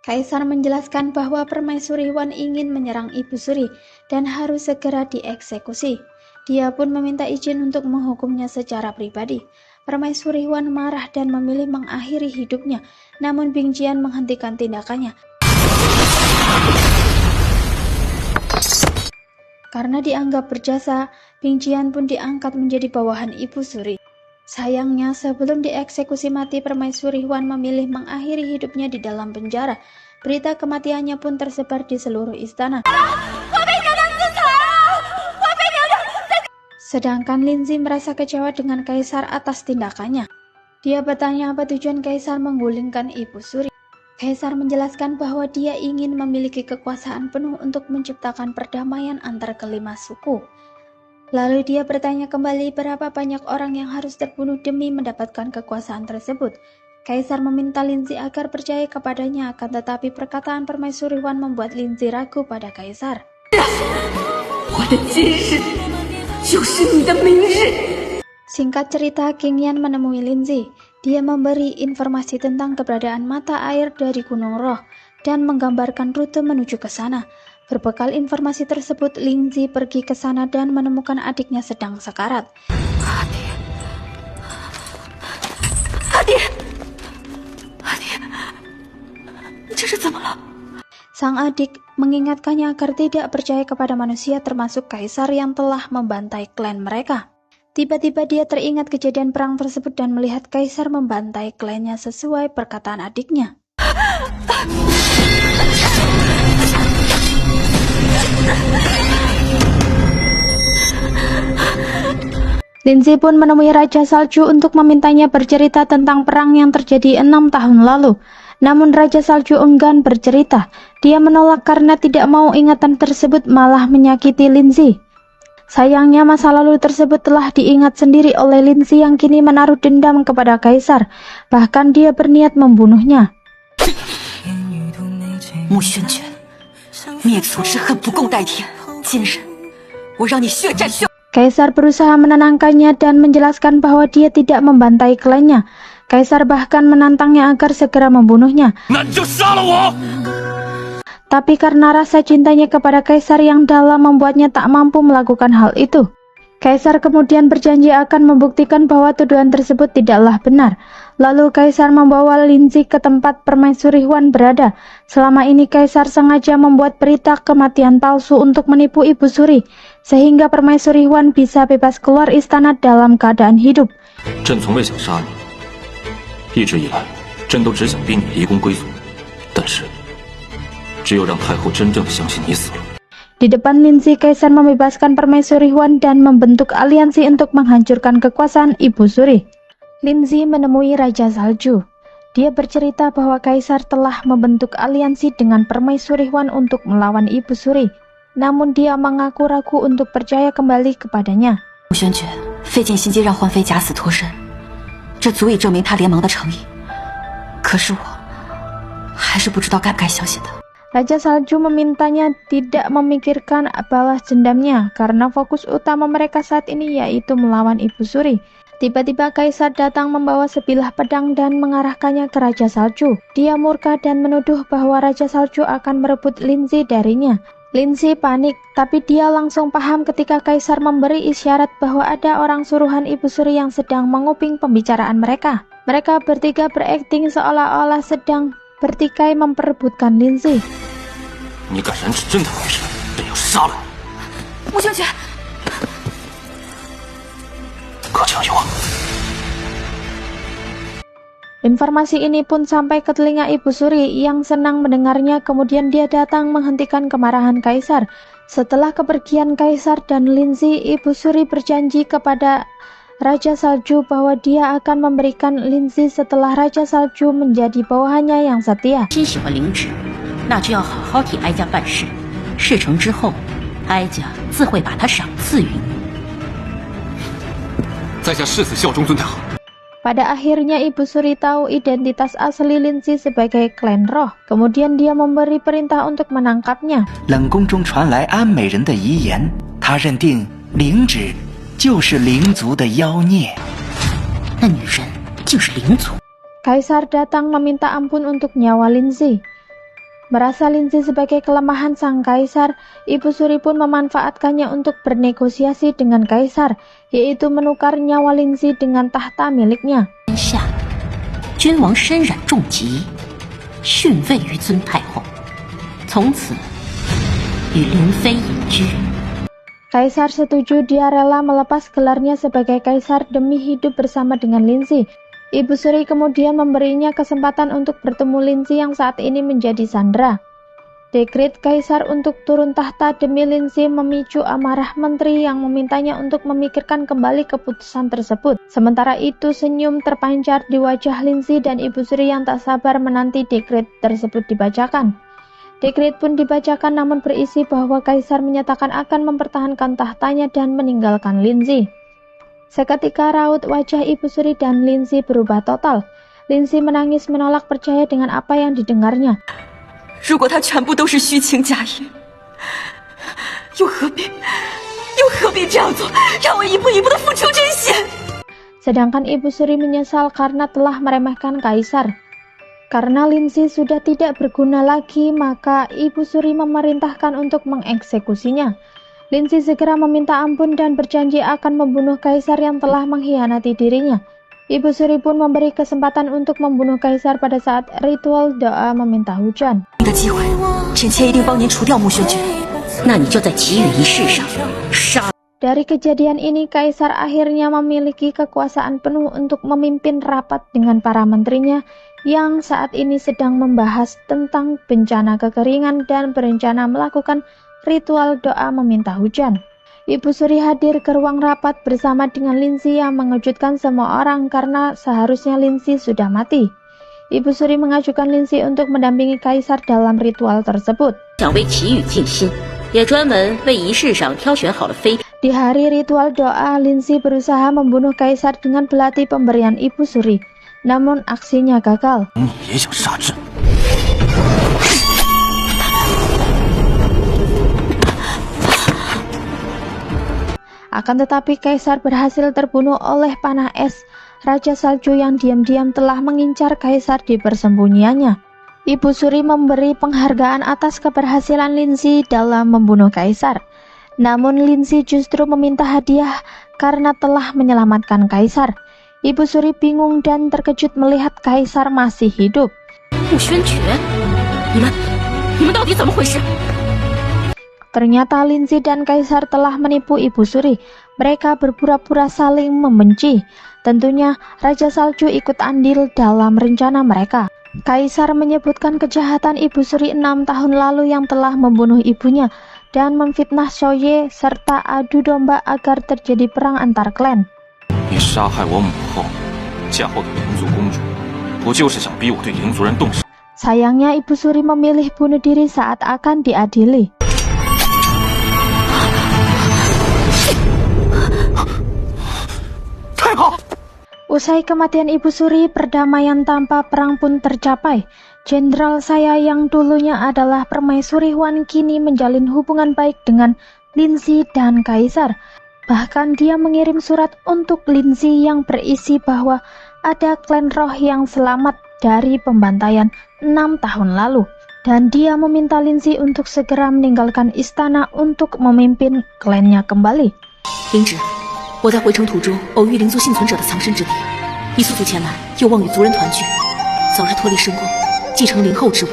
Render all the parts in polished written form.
Kaisar menjelaskan bahwa Permaisuri Wan ingin menyerang Ibu Suri dan harus segera dieksekusi. Dia pun meminta izin untuk menghukumnya secara pribadi. Permaisuri Wan marah dan memilih mengakhiri hidupnya, namun Bing Jian menghentikan tindakannya. Karena dianggap berjasa, Bing Jian pun diangkat menjadi bawahan Ibu Suri. Sayangnya, sebelum dieksekusi mati, Permaisuri Wan memilih mengakhiri hidupnya di dalam penjara. Berita kematiannya pun tersebar di seluruh istana. Sedangkan Linzi merasa kecewa dengan Kaisar atas tindakannya. Dia bertanya apa tujuan Kaisar menggulingkan Ibu Suri. Kaisar menjelaskan bahwa dia ingin memiliki kekuasaan penuh untuk menciptakan perdamaian antar kelima suku. Lalu dia bertanya kembali berapa banyak orang yang harus terbunuh demi mendapatkan kekuasaan tersebut. Kaisar meminta Linzi agar percaya kepadanya, akan tetapi perkataan Permaisuri Wan membuat Linzi ragu pada Kaisar. Singkat cerita, King Yan menemui Linzi. Dia memberi informasi tentang keberadaan mata air dari Gunung Roh dan menggambarkan rute menuju ke sana. Berbekal informasi tersebut, Linzi pergi ke sana dan menemukan adiknya sedang sekarat. Sang adik mengingatkannya agar tidak percaya kepada manusia, termasuk Kaisar yang telah membantai klan mereka. Tiba-tiba dia teringat kejadian perang tersebut dan melihat Kaisar membantai klannya sesuai perkataan adiknya. Linzi pun menemui Raja Salju untuk memintanya bercerita tentang perang yang terjadi 6 tahun lalu. Namun Raja Salju enggan bercerita. Dia menolak karena tidak mau ingatan tersebut malah menyakiti Linzi. Sayangnya masa lalu tersebut telah diingat sendiri oleh Linzi yang kini menaruh dendam kepada Kaisar. Bahkan dia berniat membunuhnya. Kaisar berusaha menenangkannya dan menjelaskan bahwa dia tidak membantai klannya. Kaisar bahkan menantangnya agar segera membunuhnya. Tapi karena rasa cintanya kepada Kaisar yang dalam membuatnya tak mampu melakukan hal itu. Kaisar kemudian berjanji akan membuktikan bahwa tuduhan tersebut tidaklah benar. Lalu Kaisar membawa Linzi ke tempat Permaisuri Wan berada. Selama ini Kaisar sengaja membuat berita kematian palsu untuk menipu Ibu Suri, sehingga Permaisuri Wan bisa bebas keluar istana dalam keadaan hidup. Di depan Linzi, Kaisar membebaskan Permaisuri Wan dan membentuk aliansi untuk menghancurkan kekuasaan Ibu Suri. Linzi menemui Raja Salju. Dia bercerita bahwa Kaisar telah membentuk aliansi dengan Permaisuri Wan untuk melawan Ibu Suri. Namun dia mengaku ragu untuk percaya kembali kepadanya. Raja Salju memintanya tidak memikirkan balas dendamnya karena fokus utama mereka saat ini yaitu melawan Ibu Suri. Tiba-tiba Kaisar datang membawa sebilah pedang dan mengarahkannya ke Raja Salju. Dia murka dan menuduh bahwa Raja Salju akan merebut Linzi darinya. Linzi panik, tapi dia langsung paham ketika Kaisar memberi isyarat bahwa ada orang suruhan Ibu Suri yang sedang menguping pembicaraan mereka. Mereka bertiga berakting seolah-olah sedang bertikai memperebutkan Linzi. Informasi ini pun sampai ke telinga Ibu Suri yang senang mendengarnya. Kemudian dia datang menghentikan kemarahan Kaisar. Setelah kepergian Kaisar dan Linzi, Ibu Suri berjanji kepada Raja Salju bahwa dia akan memberikan Linzi setelah Raja Salju menjadi bawahannya yang setia. Pada akhirnya Ibu Suri tahu identitas asli Linzi sebagai klan Roh. Kemudian dia memberi perintah untuk menangkapnya. Kaisar datang meminta ampun untuk nyawa Linzi. Merasa Linzi sebagai kelemahan sang kaisar, Ibu Suri pun memanfaatkannya untuk bernegosiasi dengan kaisar, yaitu menukar nyawa Linzi dengan tahta miliknya. 君王身染重疾，逊位于尊太后，从此与灵妃隐居。 Kaisar setuju, dia rela melepas gelarnya sebagai kaisar demi hidup bersama dengan Linzi. Ibu Suri kemudian memberinya kesempatan untuk bertemu Linzi yang saat ini menjadi sandera. Dekret kaisar untuk turun tahta demi Linzi memicu amarah menteri yang memintanya untuk memikirkan kembali keputusan tersebut. Sementara itu senyum terpancar di wajah Linzi dan Ibu Suri yang tak sabar menanti dekret tersebut dibacakan. Dekret pun dibacakan namun berisi bahwa kaisar menyatakan akan mempertahankan tahtanya dan meninggalkan Linzi. Seketika raut wajah Ibu Suri dan Linzi berubah total. Linzi menangis menolak percaya dengan apa yang didengarnya. 如果他全部都是虚情假意，又何必这样做，让我一步一步的付出真心？ Sedangkan Ibu Suri menyesal karena telah meremehkan kaisar. Karena Linzi sudah tidak berguna lagi, maka Ibu Suri memerintahkan untuk mengeksekusinya. Linzi segera meminta ampun dan berjanji akan membunuh kaisar yang telah mengkhianati dirinya. Ibu Suri pun memberi kesempatan untuk membunuh kaisar pada saat ritual doa meminta hujan. Dari kejadian ini, kaisar akhirnya memiliki kekuasaan penuh untuk memimpin rapat dengan para menterinya yang saat ini sedang membahas tentang bencana kekeringan dan berencana melakukan ritual doa meminta hujan. Ibu Suri hadir ke ruang rapat bersama dengan Linzi yang mengejutkan semua orang karena seharusnya Linzi sudah mati. Ibu Suri mengajukan Linzi untuk mendampingi kaisar dalam ritual tersebut. Di hari ritual doa, Linzi berusaha membunuh kaisar dengan belati pemberian Ibu Suri. Namun aksinya gagal. Akan tetapi kaisar berhasil terbunuh oleh panah es. Raja Salju yang diam-diam telah mengincar kaisar di persembunyiannya. Ibu Suri memberi penghargaan atas keberhasilan Linzi dalam membunuh kaisar. Namun Linzi justru meminta hadiah karena telah menyelamatkan kaisar. Ibu Suri bingung dan terkejut melihat kaisar masih hidup. Ternyata Linzi dan kaisar telah menipu Ibu Suri. Mereka berpura-pura saling membenci. Tentunya Raja Salju ikut andil dalam rencana mereka. Kaisar menyebutkan kejahatan Ibu Suri 6 tahun lalu yang telah membunuh ibunya dan memfitnah Shoye serta adu domba agar terjadi perang antar klan. Sayangnya Ibu Suri memilih bunuh diri saat akan diadili. Usai kematian Ibu Suri, perdamaian tanpa perang pun tercapai. Jenderal saya yang dulunya adalah permaisuri Huan kini menjalin hubungan baik dengan Linzi dan kaisar. Bahkan dia mengirim surat untuk Linzi yang berisi bahwa ada klan roh yang selamat dari pembantaian 6 tahun lalu. Dan dia meminta Linzi untuk segera meninggalkan istana untuk memimpin klannya kembali. 灵芝，我在回城途中偶遇灵族幸存者的藏身之地，你速速前来，有望与族人团聚，早日脱离深宫，继承灵后之位，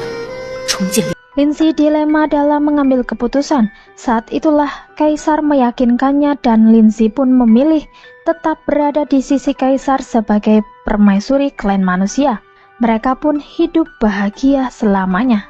重建。 Linzi dilema dalam mengambil keputusan. Saat itulah kaisar meyakinkannya dan Linzi pun memilih tetap berada di sisi kaisar sebagai permaisuri klan manusia. Mereka pun hidup bahagia selamanya.